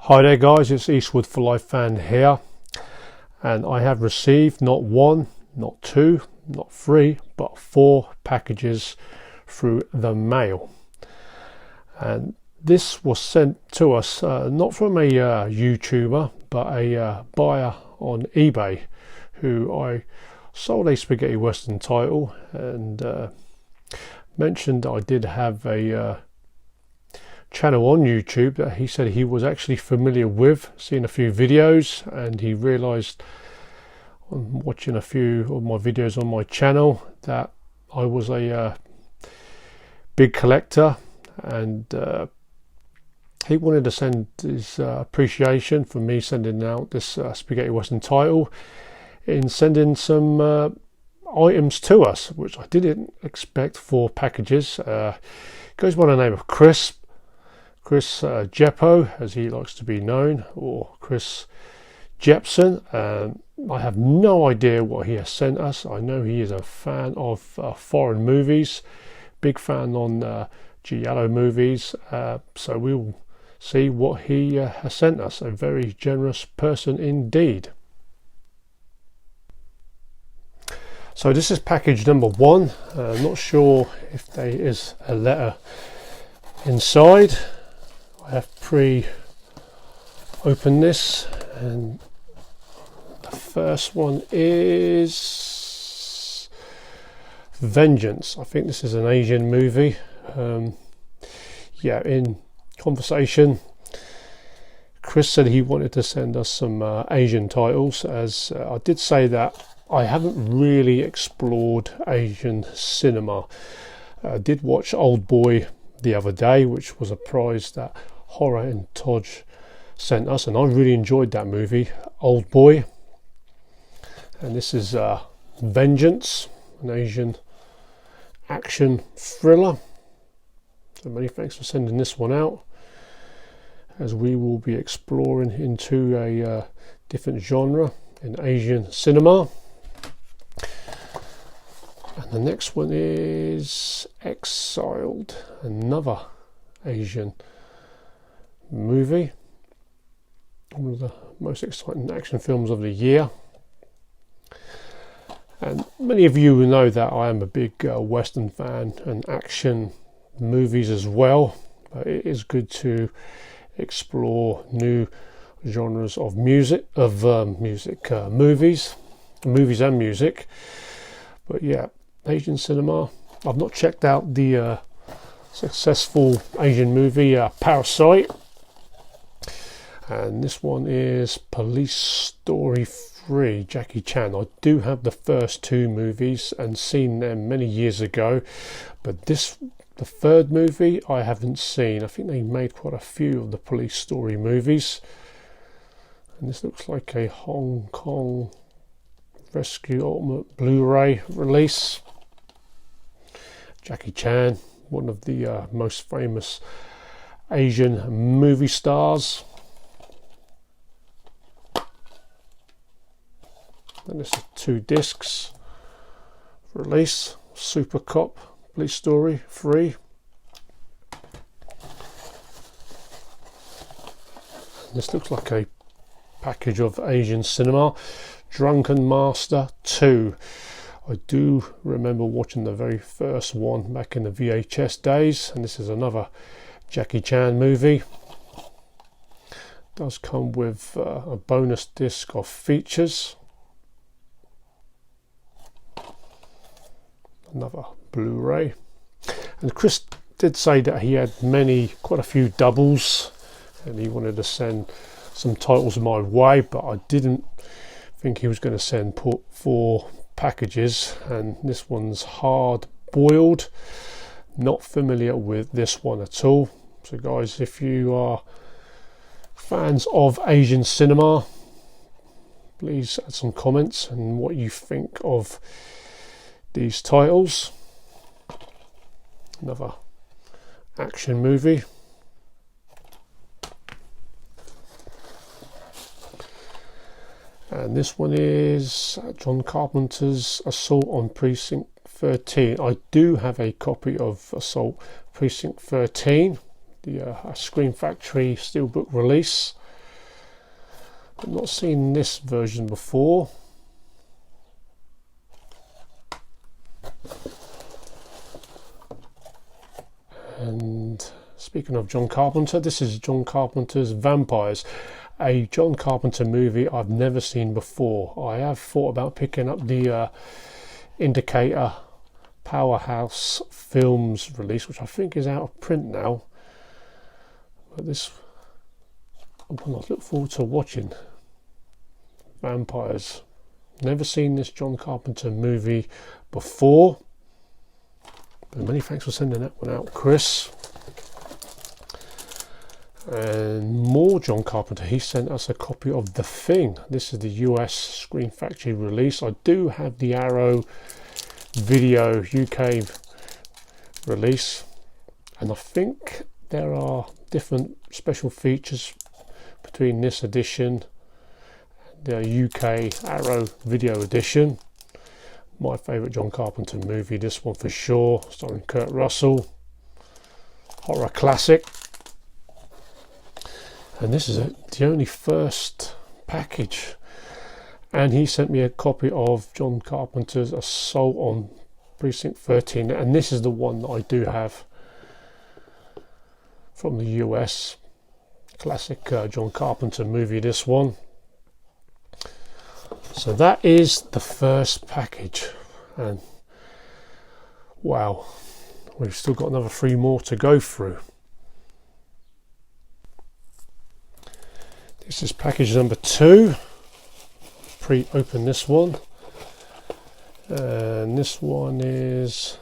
Hi there guys, it's Eastwood for Life fan here, and I have received not one, not two, not three, but 4 packages through the mail. And this was sent to us not from a YouTuber, but a buyer on eBay who I sold a spaghetti western title, and mentioned I did have a channel on YouTube that he said he was actually familiar with, seen a few videos, and he realized on watching a few of my videos on my channel that I was a big collector, and he wanted to send his appreciation for me sending out this spaghetti western title in sending some items to us, which I didn't expect. 4 packages. Goes by the name of Chris Jepo, as he likes to be known, or Chris Jepson. I have no idea what he has sent us. I know he is a fan of foreign movies, big fan on Giallo movies, so we will see what he has sent us. A very generous person indeed. So this is package number 1. Not sure if there is a letter inside. I have pre-opened this, and the first one is Vengeance. I think this is an Asian movie. Yeah, in conversation, Chris said he wanted to send us some Asian titles, as I did say that I haven't really explored Asian cinema. I did watch Old Boy the other day, which was a prize that Horror and Todge sent us, and I really enjoyed that movie, Old Boy. And this is Vengeance, an Asian action thriller. So many thanks for sending this one out, as we will be exploring into a different genre in Asian cinema. And the next one is Exiled, another Asian movie, one of the most exciting action films of the year. And many of you will know that I am a big western fan and action movies as well, but it is good to explore new genres of movies and music. But yeah, Asian cinema. I've not checked out the successful Asian movie Parasite, and this one is Police Story 3, Jackie Chan. I do have the first 2 movies and seen them many years ago, but the 3rd movie I haven't seen. I think they made quite a few of the Police Story movies, and this looks like a Hong Kong Rescue Ultimate Blu-ray release. Jackie Chan, one of the most famous Asian movie stars. And this is 2 discs release. Super Cop, Police Story 3. This looks like a package of Asian cinema. Drunken Master 2. I do remember watching the very first one back in the VHS days, and this is another Jackie Chan movie. It does come with a bonus disc of features. Another Blu-ray. And Chris did say that he had quite a few doubles, and he wanted to send some titles my way, but I didn't think he was going to send 4 packages. And this one's Hard Boiled. Not familiar with this one at all. So guys, if you are fans of Asian cinema, please add some comments and what you think of these titles. Another action movie. And this one is John Carpenter's Assault on Precinct 13. I do have a copy of Assault Precinct 13, the Screen Factory Steelbook release. I've not seen this version before. And speaking of John Carpenter, this is John Carpenter's Vampires, a John Carpenter movie I've never seen before. I have thought about picking up the Indicator Powerhouse Films release, which I think is out of print now. But this one I look forward to watching. Vampires. Never seen this John Carpenter movie before. But many thanks for sending that one out, Chris. And more John Carpenter. He sent us a copy of The Thing. This is the US Screen Factory release. I do have the Arrow Video UK release, and I think there are different special features between this edition and the UK Arrow Video edition. My favourite John Carpenter movie, this one for sure, starring Kurt Russell. Horror classic. And this is the only first package. And he sent me a copy of John Carpenter's Assault on Precinct 13. And this is the one that I do have from the US. Classic John Carpenter movie, this one. So that is the first package. And wow, we've still got another 3 more to go through. This is package number 2. Pre-open this one, and this one is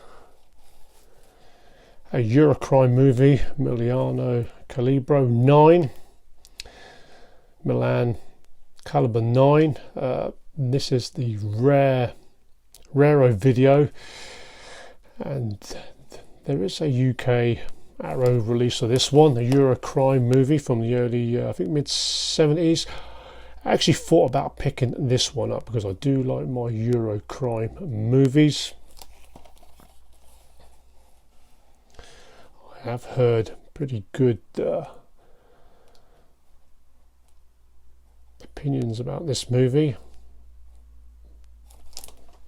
a Eurocrime movie, Milano Calibro 9, Milan Caliber 9. This is the Raro video, and there is a UK Arrow release of this one, a Eurocrime movie from the early, I think mid-70s. I actually thought about picking this one up because I do like my Eurocrime movies. I have heard pretty good opinions about this movie.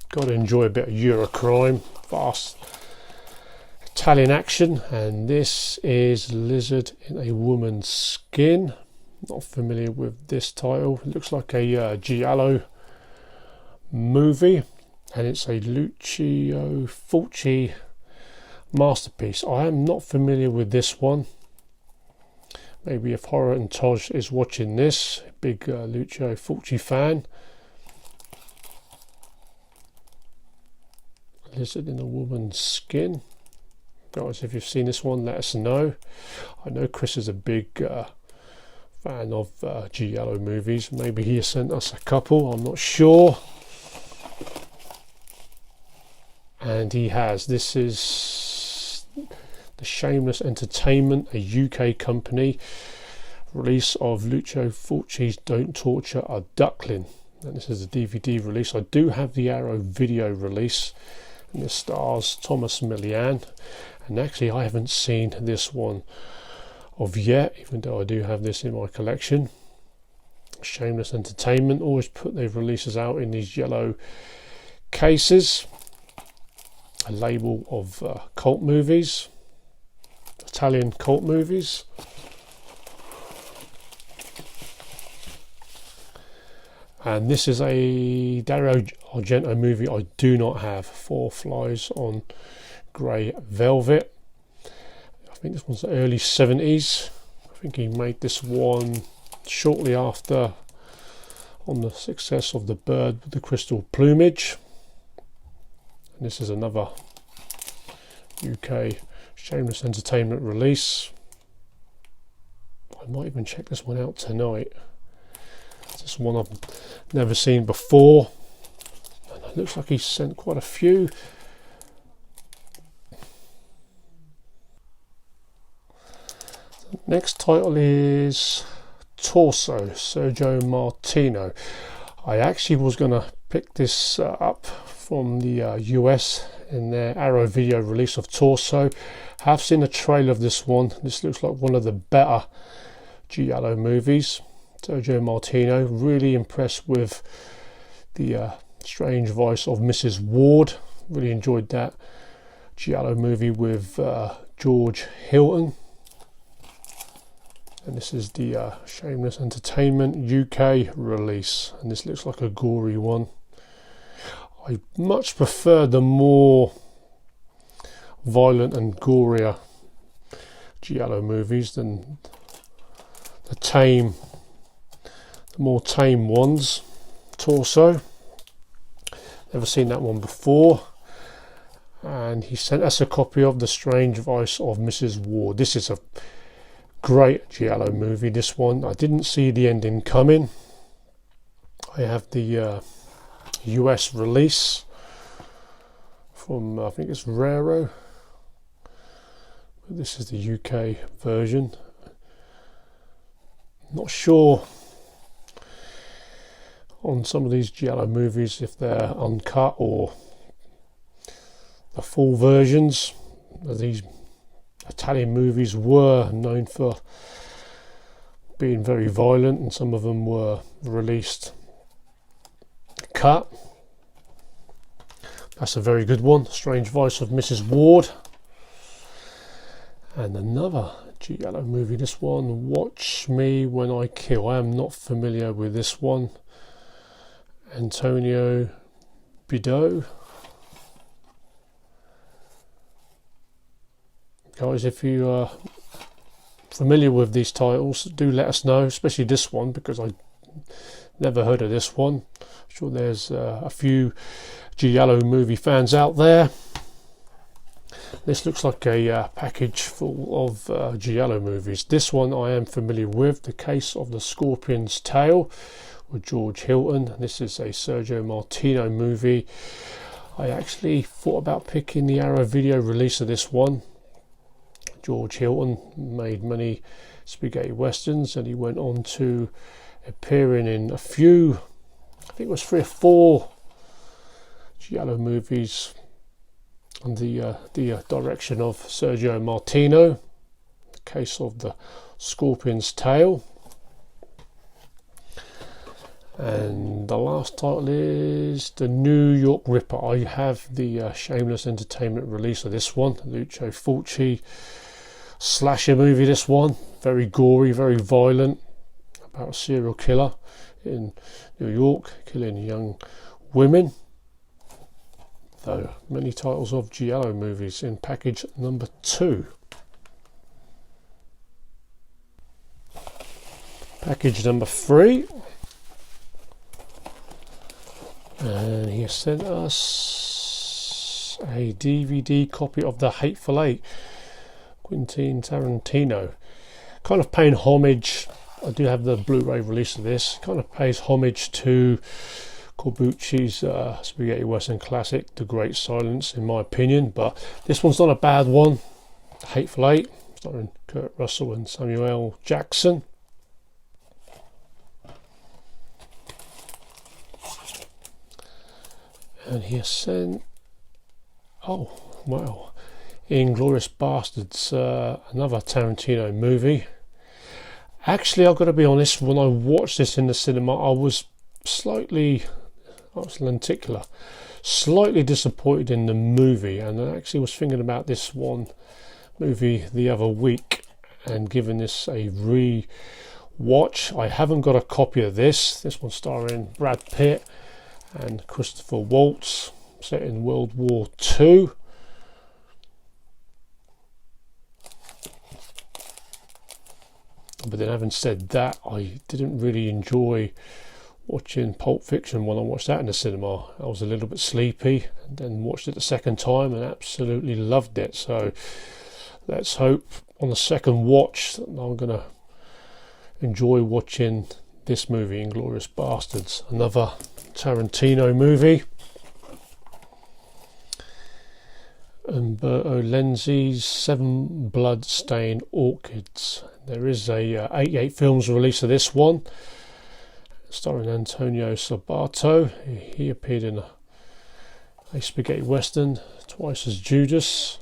Got to enjoy a bit of Eurocrime, fast Italian action, and this is Lizard in a Woman's Skin. Not familiar with this title. It looks like a Giallo movie, and it's a Lucio Fulci masterpiece. I am not familiar with this one. Maybe if Horror and Tosh is watching this, big Lucio Fulci fan. Lizard in a Woman's Skin. Guys, if you've seen this one, let us know. I know Chris is a big fan of Giallo movies. Maybe he has sent us a couple, I'm not sure. And he has. This is the Shameless Entertainment, a UK company, release of Lucio Fulci's Don't Torture a Duckling. And this is a DVD release. I do have the Arrow video release, and this stars Thomas Millian. And actually I haven't seen this one of yet, even though I do have this in my collection. Shameless Entertainment always put their releases out in these yellow cases, a label of cult movies, Italian cult movies. And this is a Dario Argento movie I do not have, Four Flies on Grey Velvet. I think this one's the early 70s. I think he made this one shortly after, on the success of The Bird with the Crystal Plumage. And this is another UK Shameless Entertainment release. I might even check this one out tonight. This one I've never seen before, and it looks like he's sent quite a few. Next title is Torso, Sergio Martino. I actually was going to pick this up from the US in their Arrow video release of Torso. Have seen a trailer of this one. This looks like one of the better Giallo movies. Sergio Martino. Really impressed with the strange voice of Mrs. Ward. Really enjoyed that Giallo movie with George Hilton. And this is the Shameless Entertainment UK release, and this looks like a gory one. I much prefer the more violent and gorier Giallo movies than the more tame ones. Torso, never seen that one before. And he sent us a copy of The Strange Voice of Mrs. Ward. This is a great Giallo movie, this one. I didn't see the ending coming. I have the US release from, I think it's Raro. But this is the UK version. Not sure on some of these Giallo movies if they're uncut or the full versions. These Italian movies were known for being very violent, and some of them were released cut. That's a very good one, Strange Voice of Mrs. Ward. And another Giallo movie, this one, Watch Me When I Kill. I am not familiar with this one. Antonio Bideau. Guys, if you are familiar with these titles, do let us know, especially this one, because I never heard of this one. I'm sure there's a few Giallo movie fans out there. This looks like a package full of Giallo movies. This one I am familiar with, The Case of the Scorpion's Tail with George Hilton. This is a Sergio Martino movie. I actually thought about picking the Arrow video release of this one. George Hilton made many spaghetti westerns, and he went on to appearing in a few, I think it was 3 or 4 Giallo movies under the direction of Sergio Martino. The Case of the Scorpion's Tail. And the last title is The New York Ripper. I have the Shameless Entertainment release of this one, Lucio Fulci slasher movie. This one, very gory, very violent, about a serial killer in New York killing young women. Though many titles of Giallo movies in package number 2. Package number 3, and he has sent us a DVD copy of The Hateful Eight, Quentin Tarantino. Kind of paying homage, I do have the Blu-ray release of this, kind of pays homage to Corbucci's spaghetti western classic, The Great Silence, in my opinion. But this one's not a bad one. The Hateful Eight, starring Kurt Russell and Samuel L. Jackson. And he has sent, oh wow, Inglourious Bastards, another Tarantino movie. Actually, I've got to be honest, when I watched this in the cinema, I was lenticular, slightly disappointed in the movie, and I actually was thinking about this one movie the other week and giving this a re-watch. I haven't got a copy of this. This one starring Brad Pitt and Christopher Waltz, set in World War II. But then, having said that, I didn't really enjoy watching Pulp Fiction when I watched that in the cinema. I was a little bit sleepy, and then watched it the second time and absolutely loved it. So let's hope on the second watch that I'm going to enjoy watching this movie, Inglourious Bastards, another Tarantino movie. Umberto Lenzi's 7 Blood-Stained Orchids. There is a 88 Films release of this one, starring Antonio Sabato. He appeared in a spaghetti western, Twice as Judas.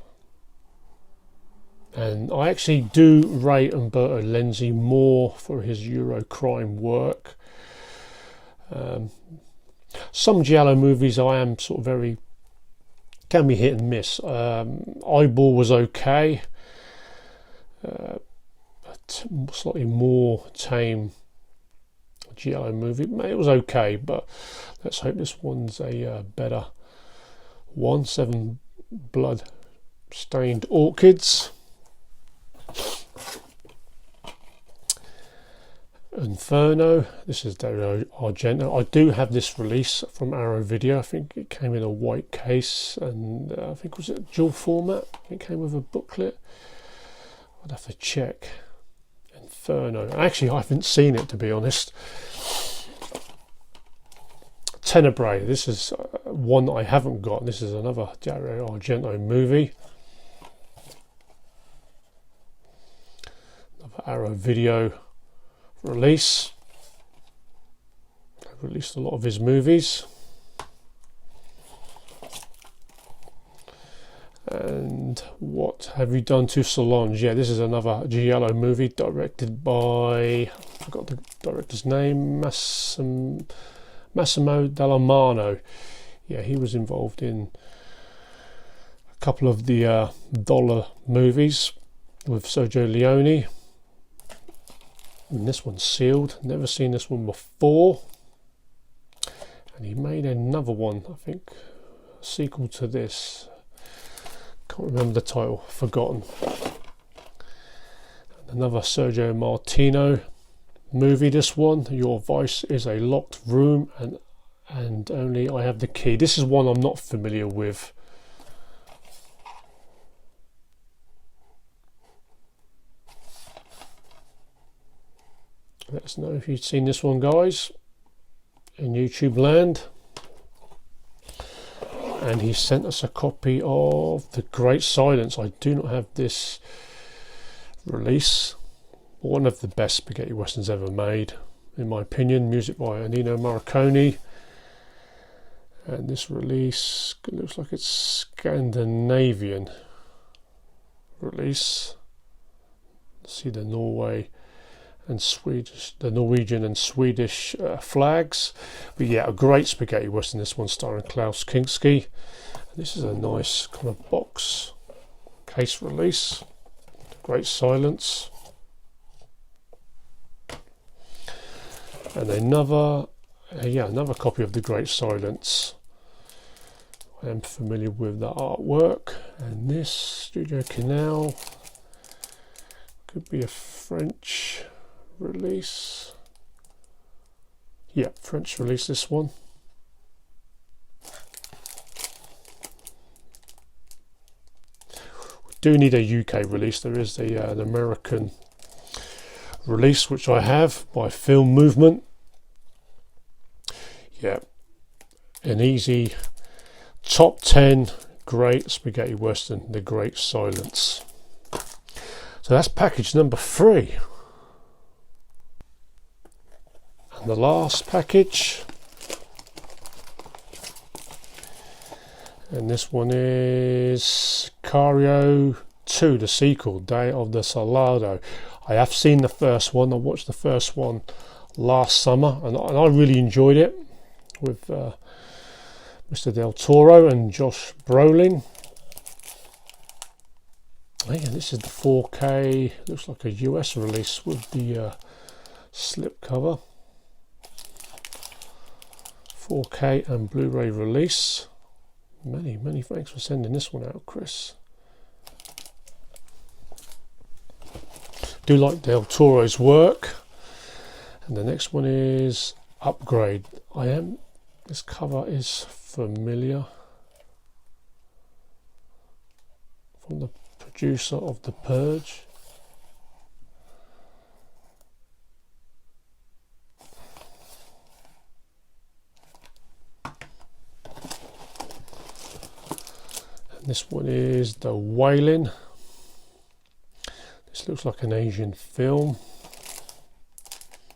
And I actually do rate Umberto Lenzi more for his Euro crime work. Some Giallo movies I am sort of can be hit and miss. Eyeball was okay, but slightly more tame Giallo movie. It was okay, but let's hope this one's a better one. 7 blood stained orchids. Inferno. This is Dario Argento. I do have this release from Arrow Video. I think it came in a white case, and I think was it dual format. It came with a booklet. I'd have to check. Inferno. Actually, I haven't seen it, to be honest. Tenebrae. This is one I haven't got. This is another Dario Argento movie. Another Arrow Video release. I've released a lot of his movies. And What Have You Done to Solange? Yeah, this is another Giallo movie directed by, I forgot the director's name, Massimo Dallamano. Yeah, he was involved in a couple of the Dollar movies with Sergio Leone. And this one's sealed. Never seen this one before. And he made another one, I think, a sequel to this. Can't remember the title, forgotten. Another Sergio Martino movie, this one. Your Vice is a Locked Room and Only I Have the Key. This is one I'm not familiar with. Let us know if you've seen this one, guys, in YouTube land. And he sent us a copy of The Great Silence. I do not have this release. One of the best spaghetti westerns ever made, in my opinion. Music by Ennio Morricone. And this release looks like it's Scandinavian release. See the Norwegian and Swedish flags. But yeah, a great spaghetti western, this one, starring Klaus Kinski. And this is a nice kind of box case release. Great Silence. And another copy of The Great Silence. I am familiar with the artwork. And this Studio Canal could be a French release. Yeah, French release, this one. We do need a UK release. There is an American release which I have by Film Movement. Yeah, an easy top 10 great spaghetti western, The Great Silence. So that's package number 3. And the last package, and this one is Sicario 2, the sequel, Day of the Soldado. I have seen the first one. I watched the first one last summer, and I really enjoyed it, with Mr. Del Toro and Josh Brolin. Oh yeah, this is the 4K, looks like a US release with the slip cover. 4K and Blu-ray release. Many thanks for sending this one out, Chris. Do like Del Toro's work. And the next one is Upgrade. This cover is familiar. From the producer of The Purge. And this one is The Wailing. This looks like an Asian film.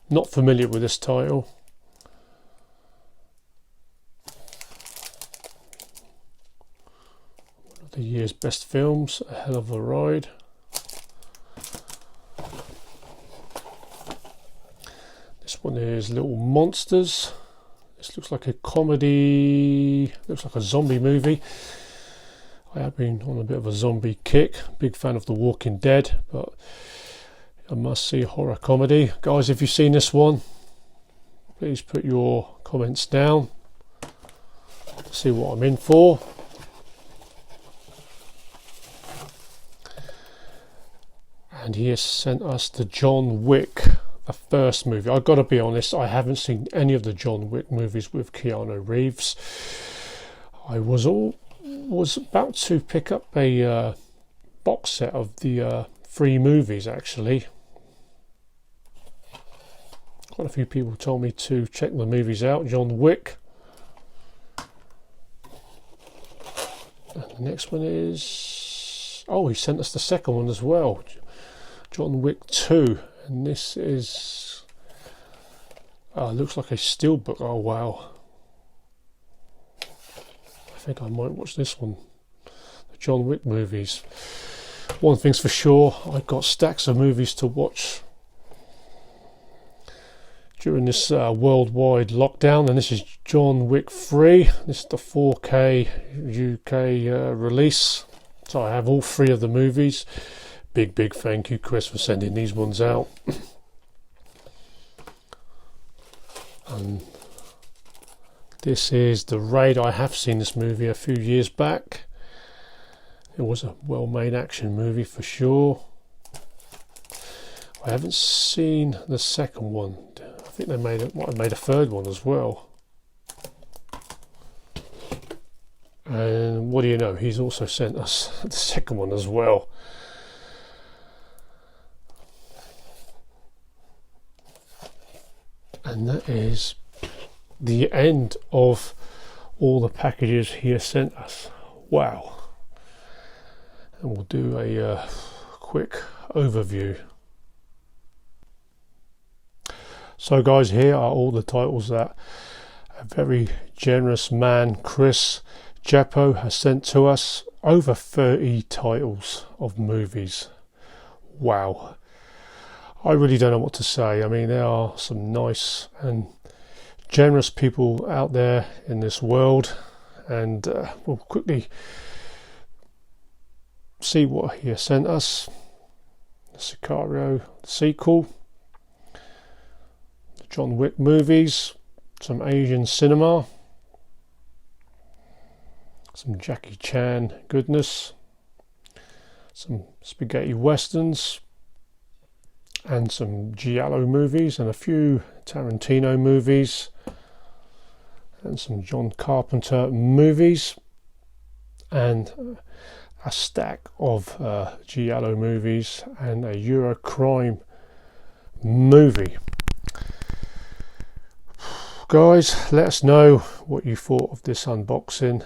Not familiar with this title. One of the year's best films, A Hell of a Ride. This one is Little Monsters. This looks like a comedy, looks like a zombie movie. I have been on a bit of a zombie kick, big fan of The Walking Dead, but a must-see horror comedy. Guys, if you've seen this one, please put your comments down. See what I'm in for. And he has sent us the John Wick, the first movie. I've got to be honest, I haven't seen any of the John Wick movies with Keanu Reeves. I was about to pick up a box set of the 3 movies actually. Quite a few people told me to check the movies out. John Wick. And the next one is... oh, he sent us the second one as well. John Wick 2. And this is... looks like a steelbook. Oh, wow. I think I might watch this one. The John Wick movies. One thing's for sure, I've got stacks of movies to watch during this worldwide lockdown, and this is John Wick 3. This is the 4K UK release, so I have all 3 of the movies. Big thank you, Chris, for sending these ones out. And this is The Raid. I have seen this movie a few years back. It was a well-made action movie for sure. I haven't seen the second one. I think they might have made a third one as well. And what do you know, he's also sent us the second one as well. And that is the end of all the packages he has sent us. Wow. And we'll do a quick overview. So guys, here are all the titles that a very generous man, Chris Jepo, has sent to us. Over 30 titles of movies. Wow. I really don't know what to say. I mean, there are some nice and generous people out there in this world, and we'll quickly see what he has sent us. The Sicario sequel, the John Wick movies, some Asian cinema, some Jackie Chan goodness, some spaghetti westerns, and some Giallo movies, and a few Tarantino movies, and some John Carpenter movies, and a stack of Giallo movies, and a Euro crime movie. Guys, let us know what you thought of this unboxing.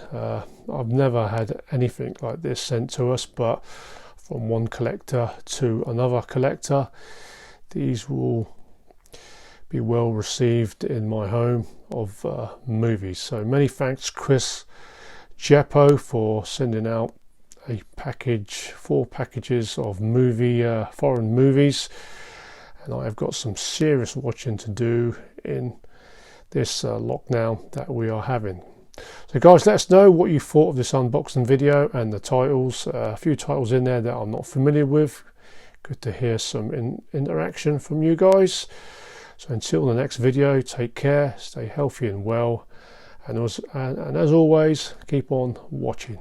I've never had anything like this sent to us, but from one collector to another collector, these will be well received in my home of movies. So many thanks, Chris Jepo, for sending out a package, 4 packages of foreign movies, and I have got some serious watching to do in this lockdown that we are having. So guys, let us know what you thought of this unboxing video and the titles. A few titles in there that I'm not familiar with. Good to hear some interaction from you guys. So until the next video, take care, stay healthy and well, and as always, keep on watching.